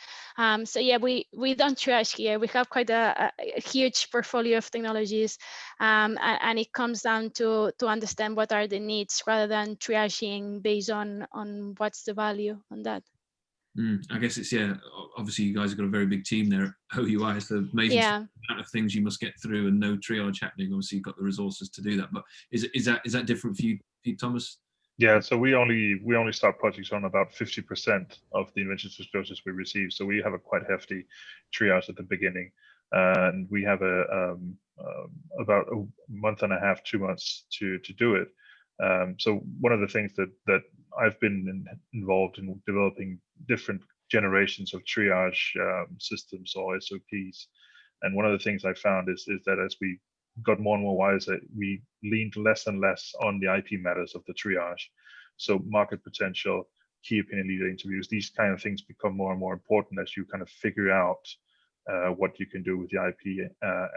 So yeah, we don't triage here. We have quite a huge portfolio of technologies, and it comes down to understand what are the needs rather than triaging based on what's the value on that. I guess it's, yeah, obviously you guys have got a very big team there at OUI. It's the amazing amount of things you must get through and no triage happening. Obviously you've got the resources to do that, but is that different for you, Thomas? Yeah, so we only start projects on about 50% of the invention disclosures we receive. So we have a quite hefty triage at the beginning, and we have about a month and a half, 2 months to do it. So one of the things that I've been involved in developing different generations of triage systems or SOPs, and one of the things I found is that as we got more and more wiser, we leaned less and less on the IP matters of the triage. So market potential, key opinion leader interviews, these kind of things become more and more important as you kind of figure out what you can do with the IP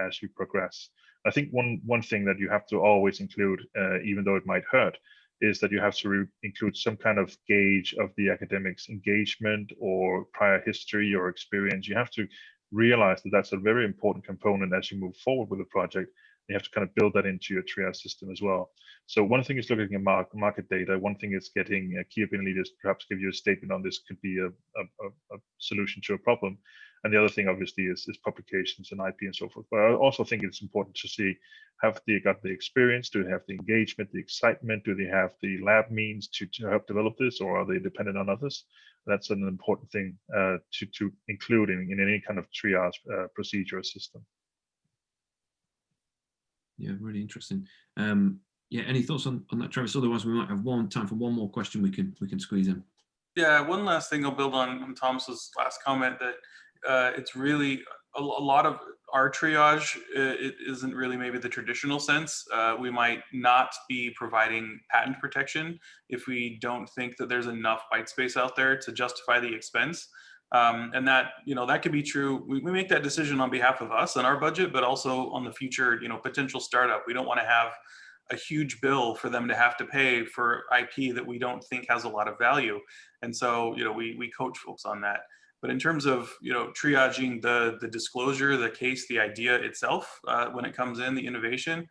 as you progress. I think one thing that you have to always include, even though it might hurt, is that you have to include some kind of gauge of the academic's engagement or prior history or experience. You have to realize that that's a very important component as you move forward with the project. You have to kind of build that into your triage system as well. So one thing is looking at market data. One thing is getting key opinion leaders perhaps give you a statement on this could be a solution to a problem. And the other thing obviously is publications and IP and so forth. But I also think it's important to see, have they got the experience? Do they have the engagement, the excitement? Do they have the lab means to help develop this, or are they dependent on others? That's an important thing to include in any kind of triage procedure or system. Yeah, really interesting. Yeah, any thoughts on that, Travis? Otherwise, we might have time for one more question we can squeeze in. Yeah, one last thing I'll build on Thomas's last comment, that it's really a lot of our triage, it isn't really maybe the traditional sense. We might not be providing patent protection if we don't think that there's enough white space out there to justify the expense. And that, that could be true. We make that decision on behalf of us and our budget, but also on the future, potential startup. We don't want to have a huge bill for them to have to pay for IP that we don't think has a lot of value. And so, we coach folks on that. But in terms of, triaging the disclosure, the case, the idea itself, when it comes in, the innovation,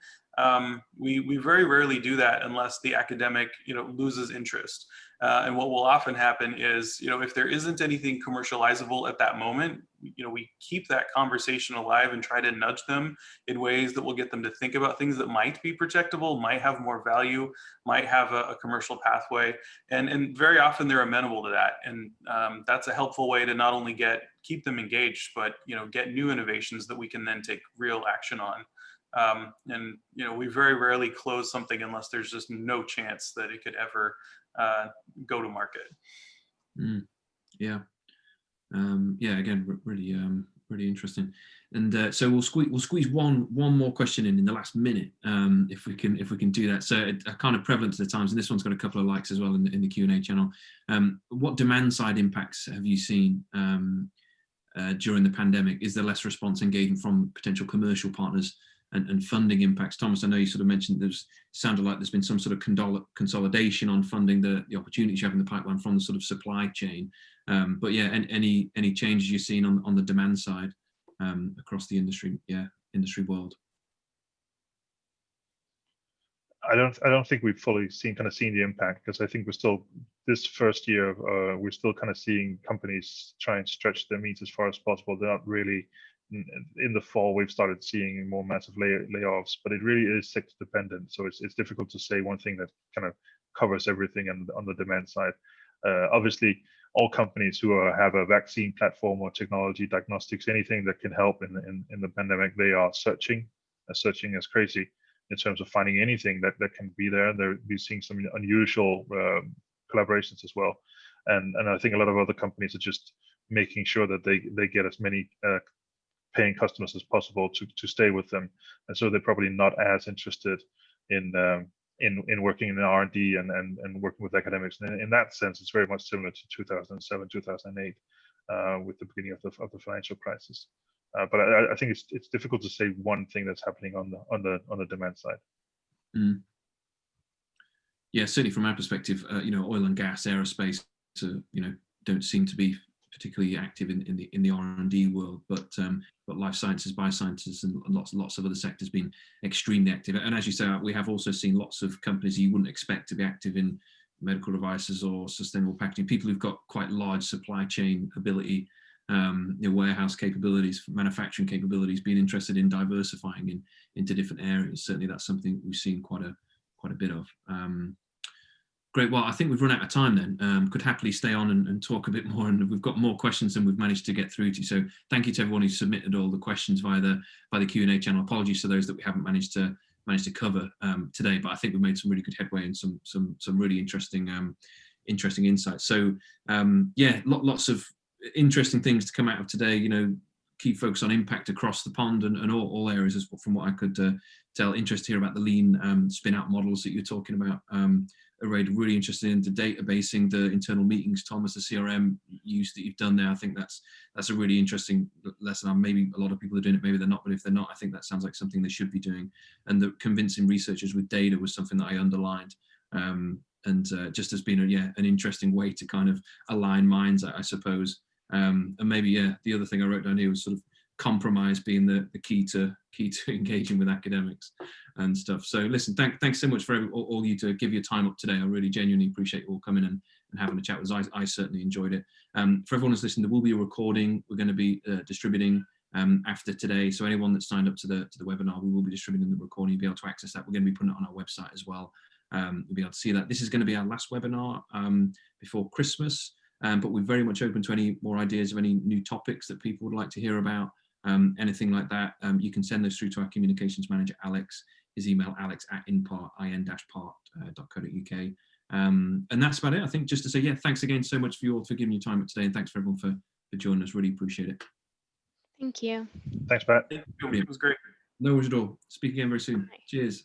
we very rarely do that unless the academic, loses interest. And what will often happen is, if there isn't anything commercializable at that moment, we keep that conversation alive and try to nudge them in ways that will get them to think about things that might be protectable, might have more value, might have a commercial pathway. And very often they're amenable to that. And that's a helpful way to not only keep them engaged, but, get new innovations that we can then take real action on. And we very rarely close something unless there's just no chance that it could ever go to market. Yeah. Yeah. Again, really interesting. And so we'll squeeze one more question in the last minute, if we can do that. So kind of prevalent to the times, and this one's got a couple of likes as well in the Q&A channel. What demand side impacts have you seen during the pandemic? Is there less response engagement from potential commercial partners? And funding impacts? Thomas, I know you sort of mentioned sounded like there's been some sort of consolidation on funding the opportunities you have in the pipeline from the sort of supply chain. But yeah, any changes you've seen on the demand side across the industry world? I don't think we've fully seen the impact, because I think we're still, this first year, we're still kind of seeing companies try and stretch their means as far as possible. They're not really. In the fall, we've started seeing more massive layoffs, but it really is sector dependent. So it's difficult to say one thing that kind of covers everything on the demand side. Obviously, all companies who have a vaccine platform or technology, diagnostics, anything that can help in the pandemic, they are searching as crazy in terms of finding anything that can be there. We're seeing some unusual collaborations as well. And I think a lot of other companies are just making sure that they get as many paying customers as possible to stay with them. And so they're probably not as interested in working in R&D and working with academics. And in that sense, it's very much similar to 2007, 2008, with the beginning of the financial crisis. But I think it's difficult to say one thing that's happening on the demand side. Mm. Yeah, certainly from our perspective, oil and gas, aerospace, don't seem to be particularly active in the R&D world, but life sciences, biosciences, and lots of other sectors been extremely active. And as you say, we have also seen lots of companies you wouldn't expect to be active in medical devices or sustainable packaging. People who've got quite large supply chain ability, warehouse capabilities, manufacturing capabilities, being interested in diversifying into different areas. Certainly, that's something we've seen quite a bit of. Great. Well, I think we've run out of time then. Could happily stay on and talk a bit more, and we've got more questions than we've managed to get through to. So thank you to everyone who submitted all the questions via the Q&A channel. Apologies to those that we haven't managed to cover today, but I think we made some really good headway and some really interesting insights. So lots of interesting things to come out of today. Key focus on impact across the pond and all areas, from what I could tell. Interested to hear about the lean spin-out models that you're talking about. Really interested in the databasing, the internal meetings, Thomas, the CRM use that you've done there. I think that's a really interesting lesson. Maybe a lot of people are doing it, maybe they're not, but if they're not, I think that sounds like something they should be doing. And the convincing researchers with data was something that I underlined. And just has been an interesting way to kind of align minds, I suppose. And maybe the other thing I wrote down here was sort of compromise being the key to engaging with academics and stuff. So listen, thanks so much for all you to give your time up today. I really genuinely appreciate you all coming and having a chat with us. I certainly enjoyed it. For everyone who's listening, there will be a recording we're going to be distributing after today. So anyone that's signed up to the webinar, we will be distributing the recording. You'll be able to access that. We're going to be putting it on our website as well. You'll be able to see that. This is going to be our last webinar before Christmas. But we're very much open to any more ideas of any new topics that people would like to hear about, anything like that. You can send those through to our communications manager, Alex. His email, alex@in-part.co.uk. And that's about it. I think just to say, thanks again so much for giving your time up today, and thanks for everyone for joining us. Really appreciate it. Thank you. Thanks, Pat. It was great. No worries at all. Speak again very soon. Bye. Cheers.